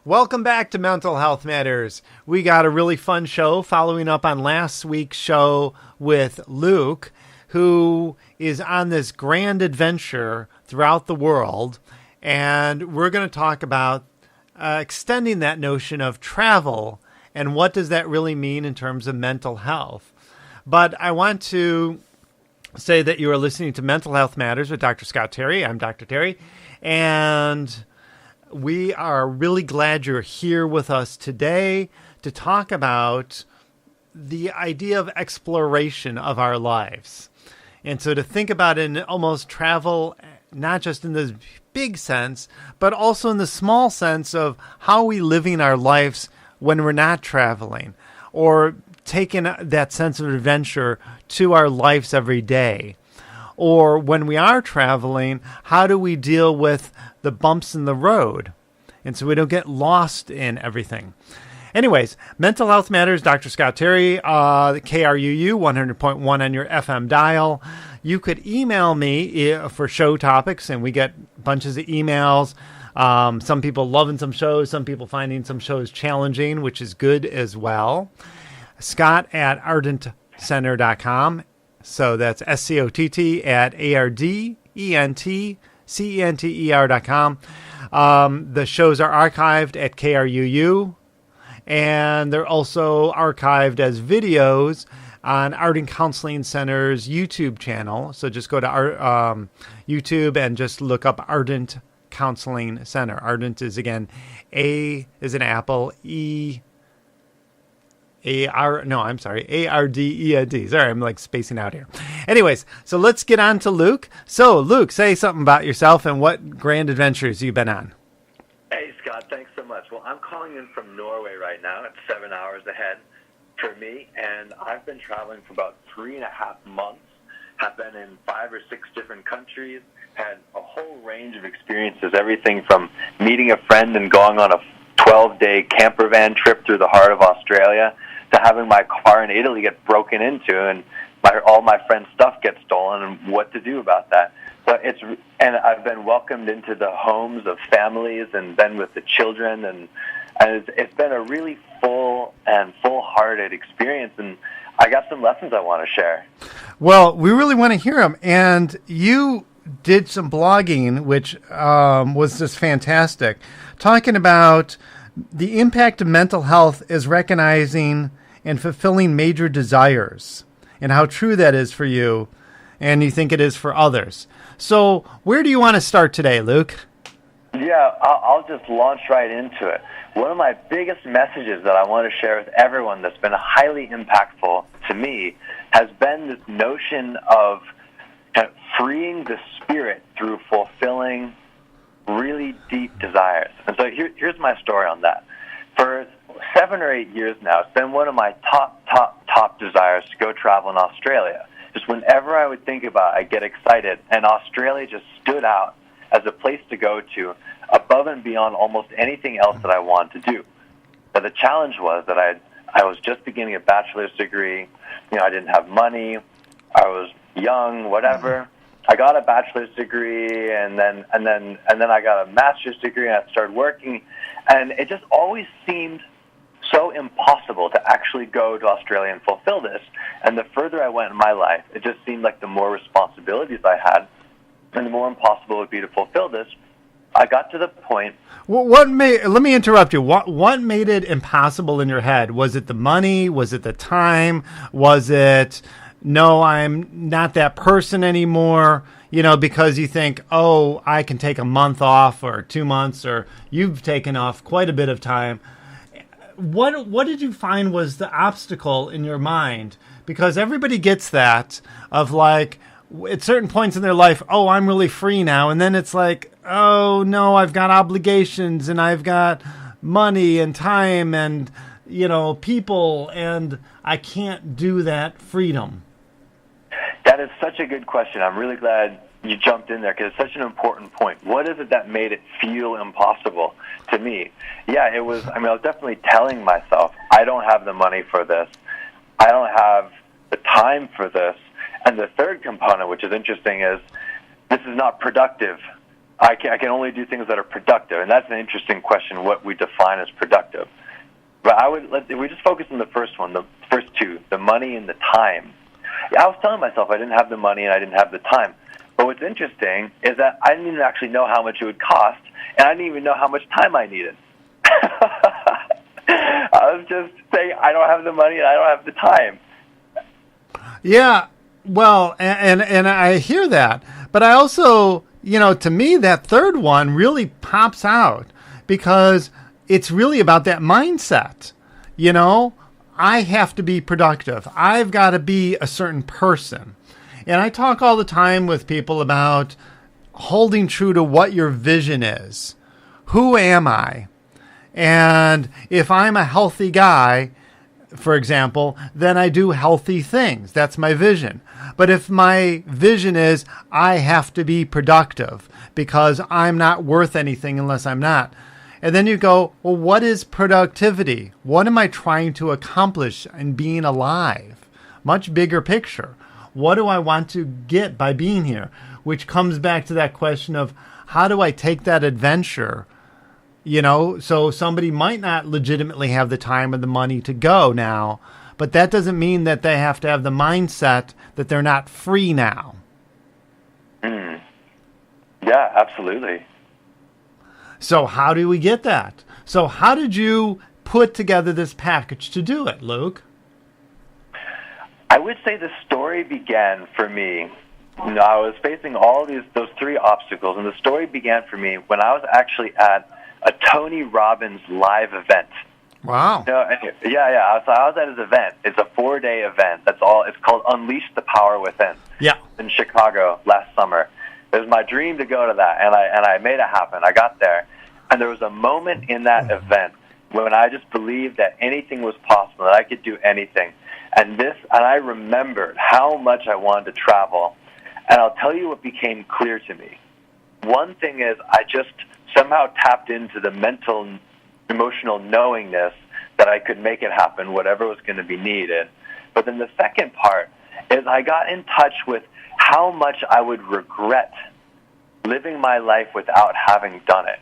Welcome back to Mental Health Matters. We got a really fun show following up on last week's show with Luke, who is on this grand adventure throughout the world. And we're going to talk about extending that notion of travel and what does that really mean in terms of mental health. But I want to say that you are listening to Mental Health Matters with Dr. Scott Terry. I'm Dr. Terry. And we are really glad you're here with us today to talk about the idea of exploration of our lives. And so to think about it in almost travel, not just in the big sense, but also in the small sense of how we living our lives when we're not traveling, or taking that sense of adventure to our lives every day. Or when we are traveling, how do we deal with the bumps in the road? And so we don't get lost in everything. Anyways, Mental Health Matters, Dr. Scott Terry, KRUU 100.1 on your FM dial. You could email me for show topics, and we get bunches of emails. Some people loving some shows, some people finding some shows challenging, which is good as well. Scott at ardentcenter.com. So that's SCOTT at ARDENTCENTER.com. The shows are archived at KRUU, and they're also archived as videos on Ardent Counseling Center's YouTube channel. So just go to our YouTube and just look up Ardent Counseling Center. Ardent is, again, A is an apple, ARDENT. Sorry, I'm like spacing out here. Anyways, so let's get on to Luke. So, Luke, say something about yourself and what grand adventures you've been on. Hey, Scott, thanks so much. Well, I'm calling in from Norway right now. It's 7 hours ahead for me, and I've been traveling for about 3.5 months. Have been in 5 or 6 different countries, had a whole range of experiences, everything from meeting a friend and going on a 12-day camper van trip through the heart of Australia to having my car in Italy get broken into and all my friends' stuff get stolen and what to do about that. So and I've been welcomed into the homes of families and then with the children, and it's been a really full and full-hearted experience, and I got some lessons I want to share. Well, we really want to hear them, and you did some blogging, which was just fantastic, talking about the impact of mental health is recognizing and fulfilling major desires and how true that is for you and you think it is for others. So where do you want to start today, Luke? Yeah, I'll just launch right into it. One of my biggest messages that I want to share with everyone that's been highly impactful to me has been this notion of kind of freeing the spirit through fulfilling really deep desires. And so here's my story on that. For 7 or 8 years now, it's been one of my top desires to go travel in Australia. Just whenever I would think about it, I get excited, and Australia just stood out as a place to go to above and beyond almost anything else that I wanted to do. But the challenge was that I was just beginning a bachelor's degree. I didn't have money. I was young, whatever. I got a bachelor's degree, and then I got a master's degree, and I started working, and it just always seemed so impossible to actually go to Australia and fulfill this. And the further I went in my life, it just seemed like the more responsibilities I had, and the more impossible it would be to fulfill this. I got to the point. Well, let me interrupt you. What made it impossible in your head? Was it the money? Was it the time? Was it, no, I'm not that person anymore, because you think, oh, I can take a month off or 2 months, or you've taken off quite a bit of time. What did you find was the obstacle in your mind? Because everybody gets that of like, at certain points in their life, oh, I'm really free now. And then it's like, oh, no, I've got obligations and I've got money and time and, people, and I can't do that freedom. That is such a good question. I'm really glad you jumped in there because it's such an important point. What is it that made it feel impossible to me? Yeah, I was definitely telling myself, I don't have the money for this. I don't have the time for this. And the third component, which is interesting, is this is not productive. I can only do things that are productive. And that's an interesting question, what we define as we just focus on the first one, the first two, the money and the time. Yeah, I was telling myself I didn't have the money and I didn't have the time. But what's interesting is that I didn't even actually know how much it would cost, and I didn't even know how much time I needed. I was just saying I don't have the money and I don't have the time. Yeah, well, and I hear that, but I also, to me, that third one really pops out because it's really about that mindset. I have to be productive. I've got to be a certain person. And I talk all the time with people about holding true to what your vision is. Who am I? And if I'm a healthy guy, for example, then I do healthy things. That's my vision. But if my vision is I have to be productive because I'm not worth anything unless I'm not. And then you go, well, what is productivity? What am I trying to accomplish in being alive? Much bigger picture. What do I want to get by being here? Which comes back to that question of how do I take that adventure? So somebody might not legitimately have the time or the money to go now, but that doesn't mean that they have to have the mindset that they're not free now. Mm. Yeah, absolutely. So how do we get that? So how did you put together this package to do it, Luke? I would say the story began for me. I was facing those three obstacles, and the story began for me when I was actually at a Tony Robbins live event. Wow. Yeah. So I was at his event. It's a 4-day event. That's all. It's called Unleash the Power Within. Yeah. In Chicago last summer. It was my dream to go to that, and I made it happen. I got there, and there was a moment in that event when I just believed that anything was possible, that I could do anything. And I remembered how much I wanted to travel. And I'll tell you what became clear to me. One thing is I just somehow tapped into the mental, emotional knowingness that I could make it happen, whatever was going to be needed. But then the second part is I got in touch with how much I would regret living my life without having done it.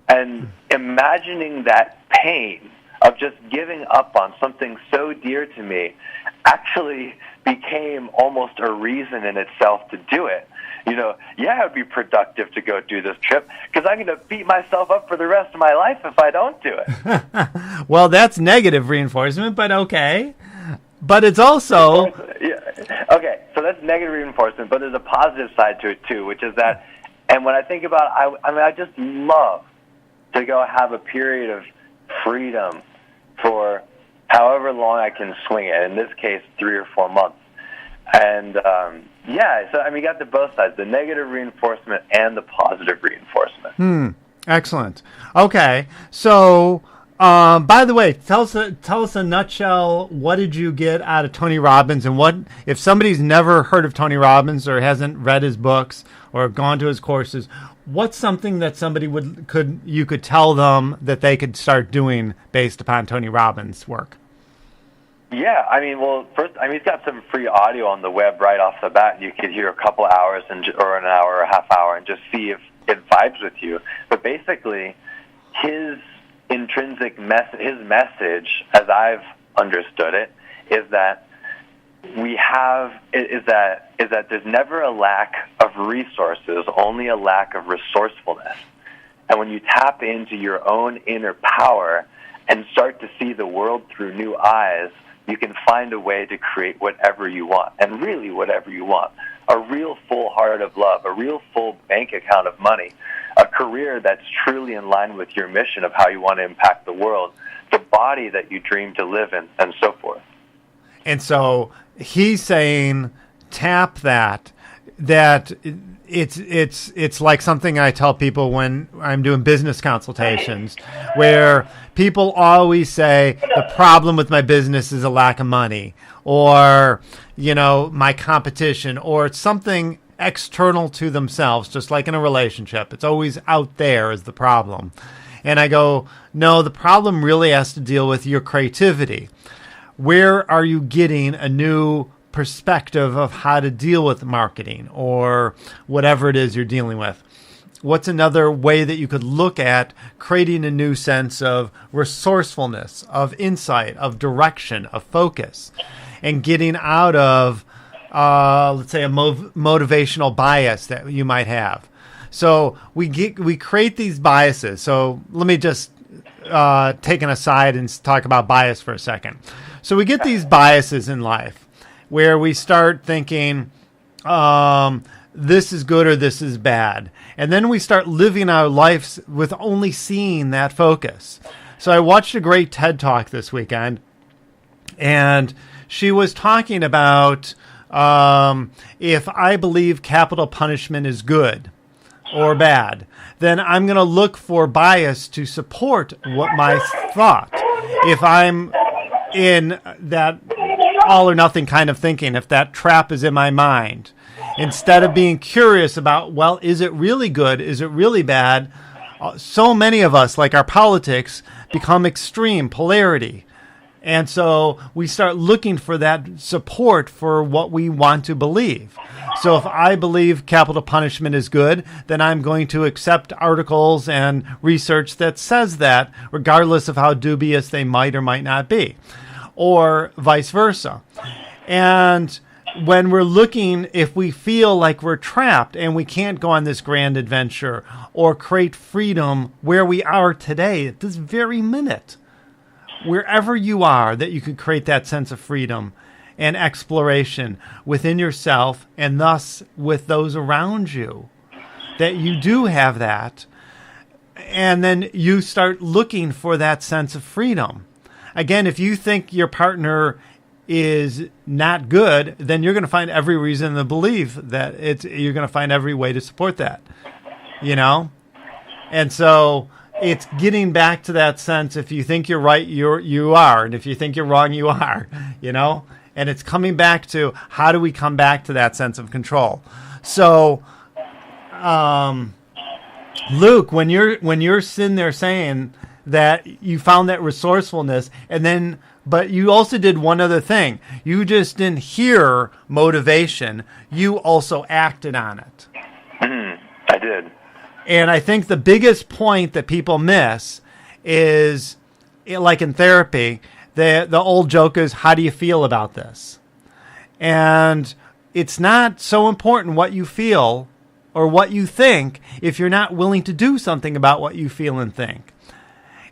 And imagining that pain of just giving up on something so dear to me actually became almost a reason in itself to do it. It would be productive to go do this trip because I'm going to beat myself up for the rest of my life if I don't do it. Well, that's negative reinforcement, but okay. But it's also... Yeah. Okay, so that's negative reinforcement, but there's a positive side to it too, which is that, and when I think about it, I just love to go have a period of freedom for however long I can swing it. In this case, 3 or 4 months. And so you got both sides, the negative reinforcement and the positive reinforcement. Excellent. Okay, so by the way, tell us in a nutshell, what did you get out of Tony Robbins, and what if somebody's never heard of Tony Robbins or hasn't read his books or gone to his courses? What's something that somebody you could tell them that they could start doing based upon Tony Robbins' work? Yeah, first, he's got some free audio on the web right off the bat. You could hear a couple hours or an hour or a half hour and just see if it vibes with you. But basically, his intrinsic his message, as I've understood it, is that there's never a lack of resources, only a lack of resourcefulness. And when you tap into your own inner power and start to see the world through new eyes, you can find a way to create whatever you want, and really whatever you want. A real full heart of love, a real full bank account of money, a career that's truly in line with your mission of how you want to impact the world, the body that you dream to live in, and so forth. And so he's saying, tap that it's like something I tell people when I'm doing business consultations, where people always say the problem with my business is a lack of money, or my competition, or it's something external to themselves, just like in a relationship. It's always out there is the problem. And I go, no, the problem really has to deal with your creativity. Where are you getting a new perspective of how to deal with marketing or whatever it is you're dealing with? what's another way that you could look at creating a new sense of resourcefulness, of insight, of direction, of focus, and getting out of, let's say, a motivational bias that you might have? So we create these biases. So let me just take an aside and talk about bias for a second. So we get these biases in life where we start thinking, this is good or this is bad. And then we start living our lives with only seeing that focus. So I watched a great TED Talk this weekend, and she was talking about if I believe capital punishment is good or bad, then I'm going to look for bias to support what my thought. If I'm in that all or nothing kind of thinking, if that trap is in my mind, instead of being curious about, well, is it really good? Is it really bad? So many of us, like our politics, become extreme polarity. And so we start looking for that support for what we want to believe. So if I believe capital punishment is good, then I'm going to accept articles and research that says that, regardless of how dubious they might or might not be, or vice versa. And when we're looking, if we feel like we're trapped and we can't go on this grand adventure or create freedom where we are today at this very minute, wherever you are, that you can create that sense of freedom and exploration within yourself and thus with those around you, that you do have that. And then you start looking for that sense of freedom. Again, if you think your partner is not good, then you're going to find every reason to believe that you're going to find every way to support that, you know? And so it's getting back to that sense. If you think you're right, you are. And if you think you're wrong, you are, you know? And it's coming back to, how do we come back to that sense of control? So, Luke, when you're sitting there saying that you found that resourcefulness, and then, but you also did one other thing. You just didn't hear motivation. You also acted on it. I did. And I think the biggest point that people miss is, like in therapy, the old joke is, how do you feel about this? And it's not so important what you feel or what you think if you're not willing to do something about what you feel and think.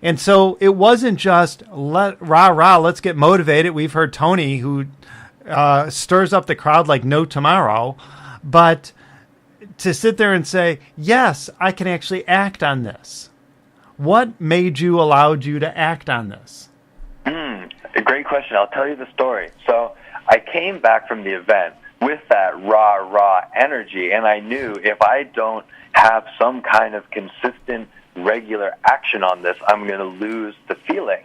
And so it wasn't just let's get motivated. We've heard Tony, who stirs up the crowd like no tomorrow, but to sit there and say, yes, I can actually act on this. What allowed you to act on this? A great question. I'll tell you the story. So I came back from the event with that raw energy, and I knew if I don't have some kind of consistent, regular action on this, I'm going to lose the feeling.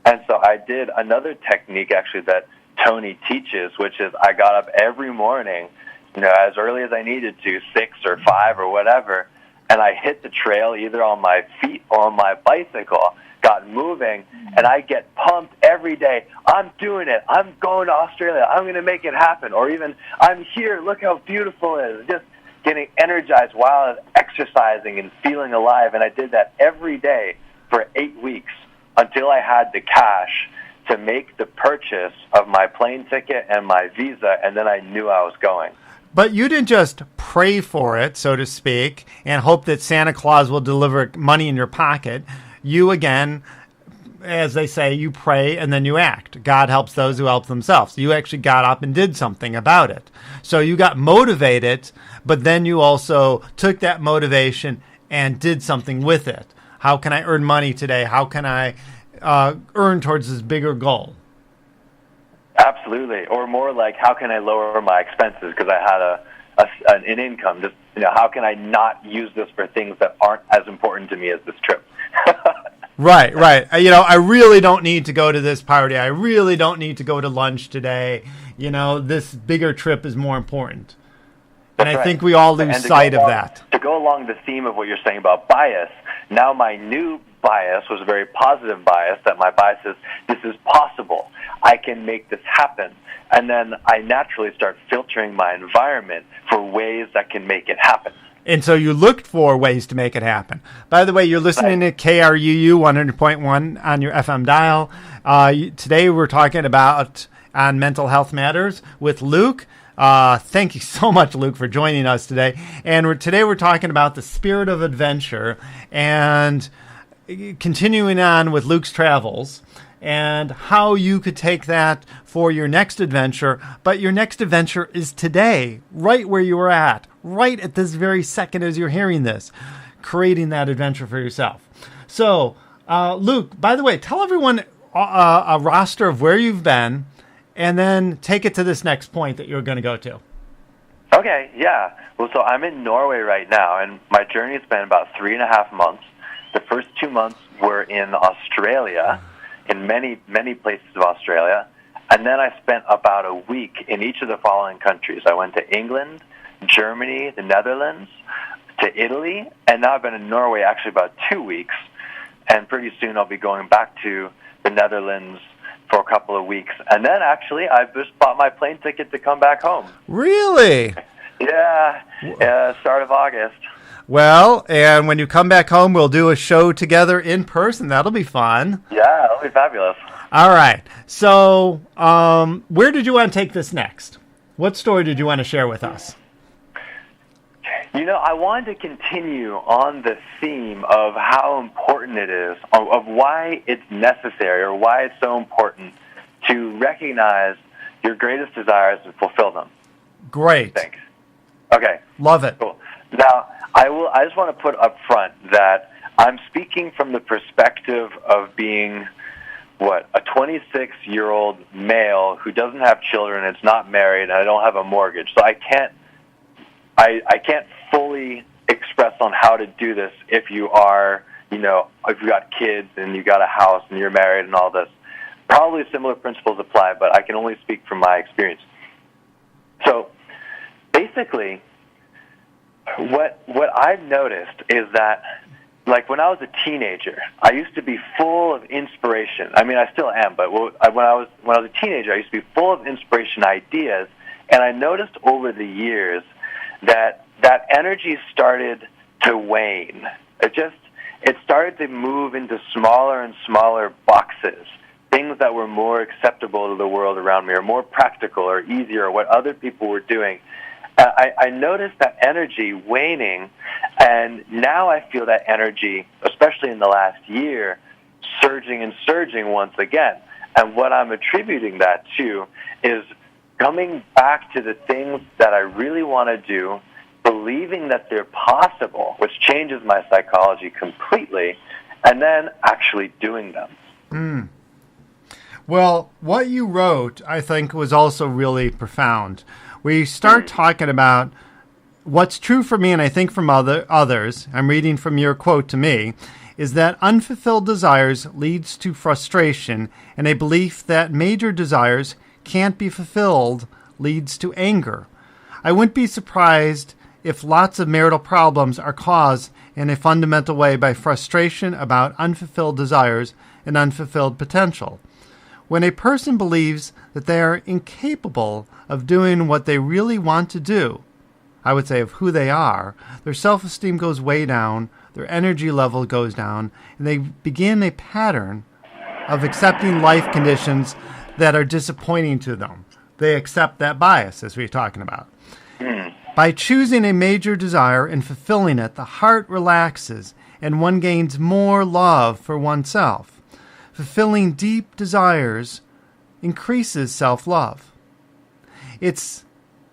And so I did another technique, actually, that Tony teaches, which is I got up every morning, as early as I needed to, 6 or 5 or whatever, and I hit the trail either on my feet or on my bicycle, got moving, and I get pumped every day. I'm doing it. I'm going to Australia. I'm going to make it happen. Or even, I'm here. Look how beautiful it is. Just getting energized while I was exercising and feeling alive. And I did that every day for 8 weeks until I had the cash to make the purchase of my plane ticket and my visa, and then I knew I was going. But you didn't just pray for it, so to speak, and hope that Santa Claus will deliver money in your pocket. You, again, as they say, you pray and then you act. God helps those who help themselves. You actually got up and did something about it. So you got motivated, but then you also took that motivation and did something with it. How can I earn money today? How can I earn towards this bigger goal? Absolutely. Or more like, how can I lower my expenses because I had an income? Just, how can I not use this for things that aren't as important to me as this trip? Right. I really don't need to go to this party. I really don't need to go to lunch today. This bigger trip is more important. And I think we all lose sight of that. To go along the theme of what you're saying about bias, now my new bias was a very positive bias, that my bias is, this is possible. I can make this happen. And then I naturally start filtering my environment for ways that can make it happen. And so you looked for ways to make it happen. By the way, you're listening to KRUU 100.1 on your FM dial. Today we're talking about on mental health matters with Luke. Thank you so much, Luke, for joining us today. And today we're talking about the spirit of adventure and continuing on with Luke's travels and how you could take that for your next adventure. But your next adventure is today, right where you are at, right at this very second as you're hearing this, creating that adventure for yourself. So, Luke, by the way, tell everyone a roster of where you've been, and then take it to this next point that you're going to go to. Okay, yeah. Well, so I'm in Norway right now, and my journey has been about 3.5 months. The first 2 months were in Australia, in many, many places of Australia. And then I spent about a week in each of the following countries. I went to England, Germany, the Netherlands, to Italy, and now I've been in Norway actually about 2 weeks. And pretty soon I'll be going back to the Netherlands for a couple of weeks. And then actually I've just bought my plane ticket to come back home. Really? Yeah, start of August. Well, and when you come back home, we'll do a show together in person. That'll be fun. Yeah, that'll be fabulous. All right. So, where did you want to take this next? What story did you want to share with us? You know, I wanted to continue on the theme of how important it is, of why it's necessary or why it's so important to recognize your greatest desires and fulfill them. Great. Thanks. Okay. Love it. Cool. Now, I just want to put up front that I'm speaking from the perspective of being, a 26-year-old male who doesn't have children, is not married, and I don't have a mortgage. So I can't fully express on how to do this if you are, if you got kids and you got a house and you're married and all this. Probably similar principles apply, but I can only speak from my experience. So basically, what I've noticed is that, like when I was a teenager, I used to be full of inspiration. I mean, I still am, but when I was a teenager, I used to be full of inspiration ideas, and I noticed over the years that energy started to wane. It started to move into smaller and smaller boxes, things that were more acceptable to the world around me, or more practical or easier, or what other people were doing. I noticed that energy waning, and now I feel that energy, especially in the last year, surging and surging once again. And what I'm attributing that to is coming back to the things that I really want to do, believing that they're possible, which changes my psychology completely, and then actually doing them. Well, what you wrote, I think, was also really profound. We start talking about what's true for me, and I think from others, I'm reading from your quote to me, is that unfulfilled desires leads to frustration, and a belief that major desires can't be fulfilled leads to anger. I wouldn't be surprised if lots of marital problems are caused in a fundamental way by frustration about unfulfilled desires and unfulfilled potential. When a person believes that they are incapable of doing what they really want to do, I would say of who they are, their self-esteem goes way down, their energy level goes down, and they begin a pattern of accepting life conditions that are disappointing to them. They accept that bias, as we were talking about. By choosing a major desire and fulfilling it, the heart relaxes and one gains more love for oneself. Fulfilling deep desires increases self-love. It's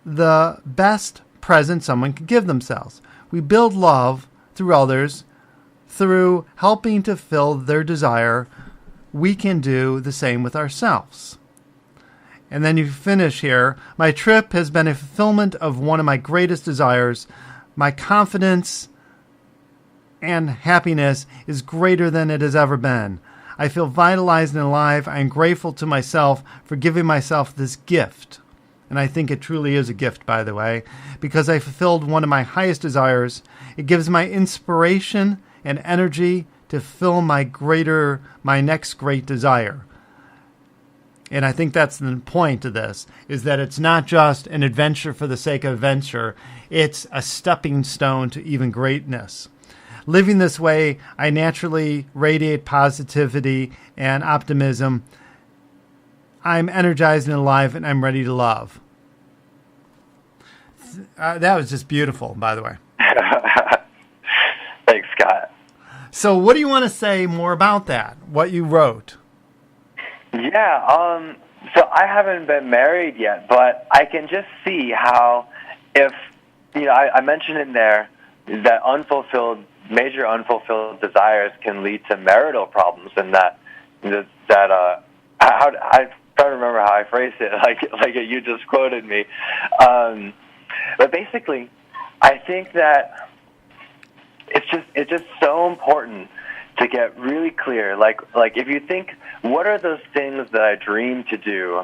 the best present someone can give themselves. We build love through others, through helping to fill their desire. We can do the same with ourselves. And then you finish here. My trip has been a fulfillment of one of my greatest desires. My confidence and happiness is greater than it has ever been. I feel vitalized and alive. I am grateful to myself for giving myself this gift. And I think it truly is a gift, by the way, because I fulfilled one of my highest desires. It gives my inspiration and energy to fulfill my next great desire. And I think that's the point of this, is that it's not just an adventure for the sake of adventure. It's a stepping stone to even greatness. Living this way, I naturally radiate positivity and optimism. I'm energized and alive, and I'm ready to love. That was just beautiful, by the way. Thanks, Scott. So what do you want to say more about that, what you wrote? Yeah, so I haven't been married yet, but I can just see how if, I mentioned in there that major unfulfilled desires can lead to marital problems, and I'm trying to remember how I phrased it, like you just quoted me. But basically, I think that it's just so important to get really clear. Like if you think, what are those things that I dream to do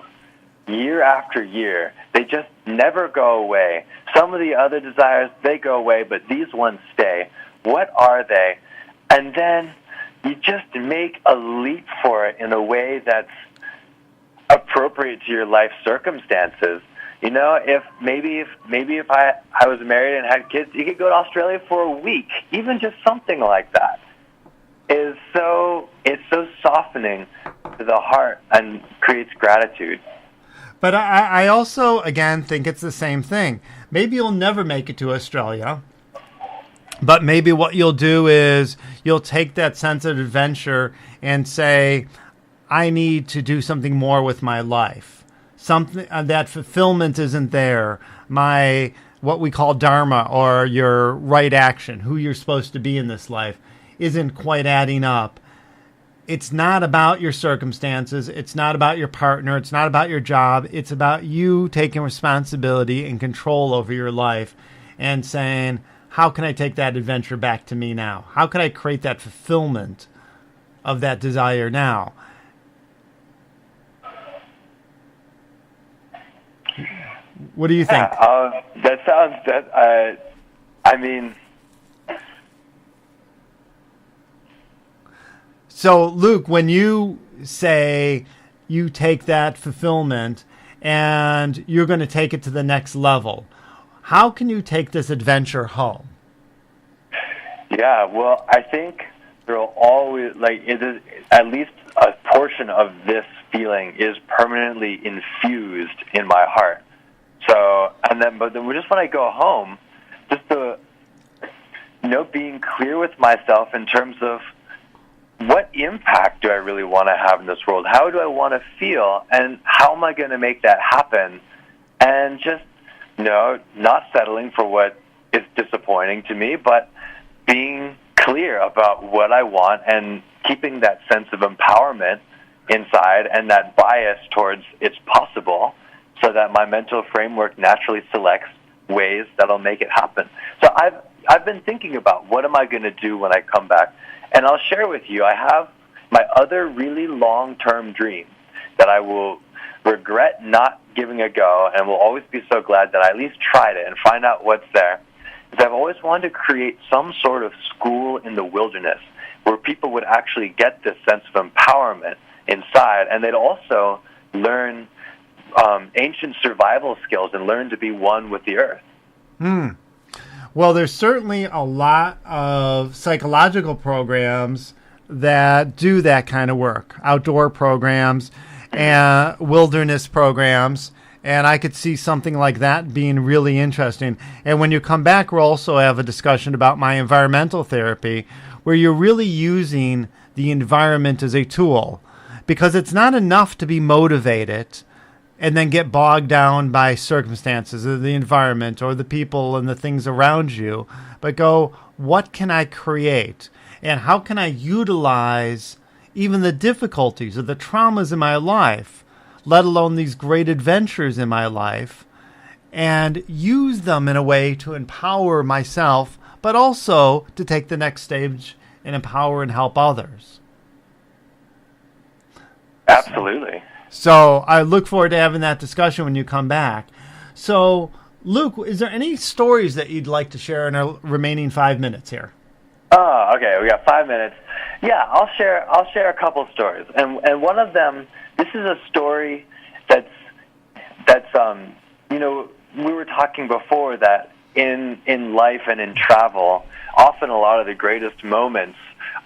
year after year? They just never go away. Some of the other desires, they go away, but these ones stay. What are they? And then you just make a leap for it in a way that's appropriate to your life circumstances. If I was married and had kids, you could go to Australia for a week. Even just something like that it's so softening to the heart and creates gratitude. But I also, again, think it's the same thing. Maybe you'll never make it to Australia, but maybe what you'll do is you'll take that sense of adventure and say, I need to do something more with my life. Something that fulfillment isn't there. What we call dharma, or your right action, who you're supposed to be in this life, isn't quite adding up. It's not about your circumstances. It's not about your partner. It's not about your job. It's about you taking responsibility and control over your life and saying, how can I take that adventure back to me now? How can I create that fulfillment of that desire now? What do you think? That sounds So, Luke, when you say you take that fulfillment and you're going to take it to the next level, how can you take this adventure home? Yeah, well, I think there will always, it is, at least a portion of this feeling is permanently infused in my heart. So, but then just when I go home, just the, being clear with myself in terms of what impact do I really want to have in this world? How do I want to feel? And how am I going to make that happen? And just, not settling for what is disappointing to me, but being clear about what I want and keeping that sense of empowerment inside and that bias towards it's possible, so that my mental framework naturally selects ways that'll make it happen. So I've been thinking about what am I going to do when I come back. And I'll share with you, I have my other really long-term dream that I will regret not giving a go and will always be so glad that I at least tried it and find out what's there. Is I've always wanted to create some sort of school in the wilderness where people would actually get this sense of empowerment inside, and they'd also learn ancient survival skills and learn to be one with the earth. Well, there's certainly a lot of psychological programs that do that kind of work, outdoor programs and wilderness programs, and I could see something like that being really interesting. And when you come back, we'll also have a discussion about my environmental therapy, where you're really using the environment as a tool, because it's not enough to be motivated and then get bogged down by circumstances of the environment or the people and the things around you, but go, what can I create? And how can I utilize even the difficulties or the traumas in my life, let alone these great adventures in my life, and use them in a way to empower myself, but also to take the next stage and empower and help others? Absolutely. So I look forward to having that discussion when you come back. So, Luke, is there any stories that you'd like to share in our remaining 5 minutes here? Oh, okay. We got 5 minutes. Yeah, I'll share a couple stories, and one of them, this is a story that's we were talking before that in life and in travel, often a lot of the greatest moments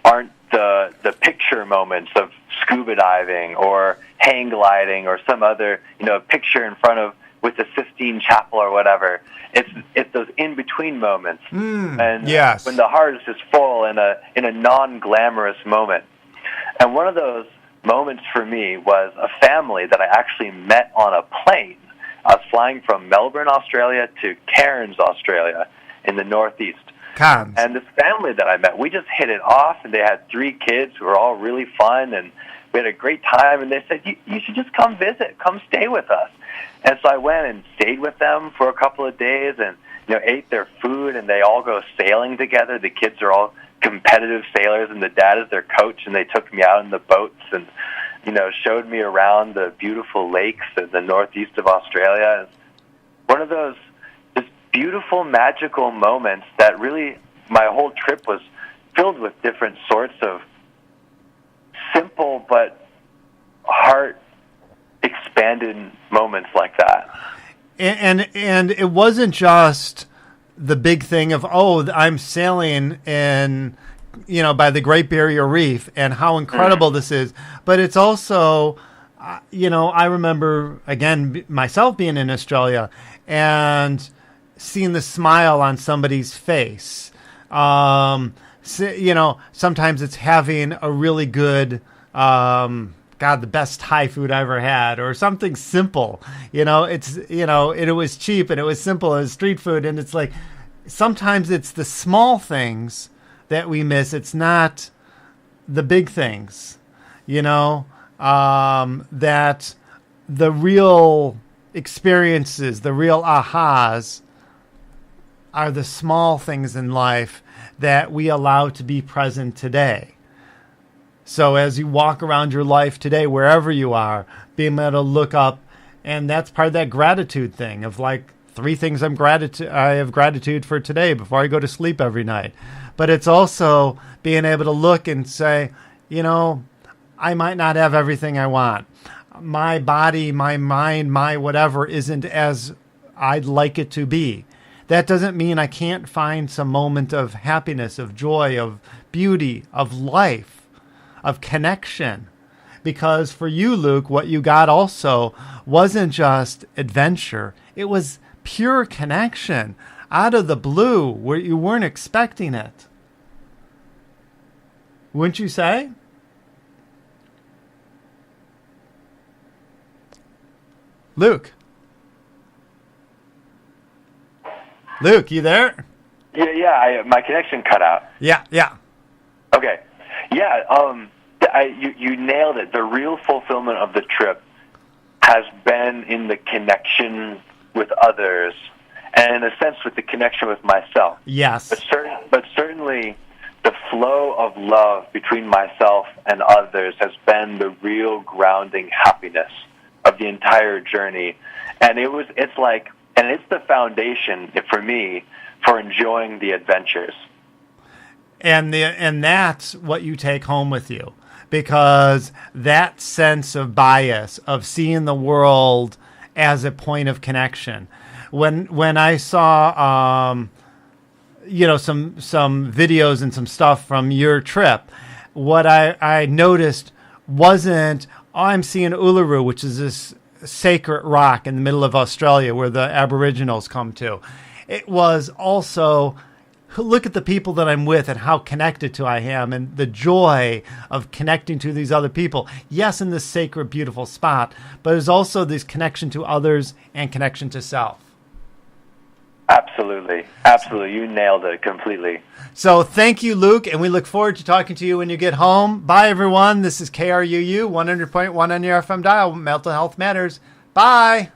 aren't the picture moments of scuba diving or hang gliding or some other picture in front of with the Sistine Chapel or whatever. It's those in between moments, and yes. when the heart is just full in a non-glamorous moment. And one of those moments for me was a family that I actually met on a plane. I was flying from Melbourne, Australia to Cairns, Australia in the Northeast. Cairns. And this family that I met, we just hit it off, and they had 3 kids who were all really fun, and we had a great time, and they said, you should just come visit, come stay with us. And so I went and stayed with them for a couple of days and ate their food, and they all go sailing together. The kids are all competitive sailors, and the dad is their coach, and they took me out in the boats and showed me around the beautiful lakes in the northeast of Australia. One of those just beautiful, magical moments that really, my whole trip was filled with different sorts of simple but heart-expanded moments like that. And it wasn't just the big thing of, I'm sailing in by the Great Barrier Reef and how incredible this is. But it's also, I remember, again, myself being in Australia and seeing the smile on somebody's face. Sometimes it's having a really good, the best Thai food I ever had, or something simple. It was cheap and it was simple and street food. And it's like, sometimes it's the small things that we miss. It's not the big things, that the real experiences, the real ahas are the small things in life that we allow to be present today. So as you walk around your life today, wherever you are, being able to look up, and that's part of that gratitude thing of like 3 things I have gratitude for today before I go to sleep every night. But it's also being able to look and say, I might not have everything I want. My body, my mind, my whatever isn't as I'd like it to be. That doesn't mean I can't find some moment of happiness, of joy, of beauty, of life, of connection. Because for you, Luke, what you got also wasn't just adventure. It was pure connection out of the blue where you weren't expecting it. Wouldn't you say? Luke, you there? Yeah. My connection cut out. Yeah. Okay. Yeah. You nailed it. The real fulfillment of the trip has been in the connection with others, and in a sense, with the connection with myself. Yes. But certainly, the flow of love between myself and others has been the real grounding happiness of the entire journey, and it's the foundation for me for enjoying the adventures. And that's what you take home with you, because that sense of bias, of seeing the world as a point of connection. When I saw some videos and some stuff from your trip, what I noticed wasn't, I'm seeing Uluru, which is this sacred rock in the middle of Australia where the Aboriginals come to. It was also, look at the people that I'm with and how connected to I am, and the joy of connecting to these other people. Yes, in this sacred, beautiful spot, but there's also this connection to others and connection to self. Absolutely. You nailed it completely. So thank you, Luke, and we look forward to talking to you when you get home. Bye, everyone. This is KRUU 100.1 on your FM dial. Mental Health Matters. Bye.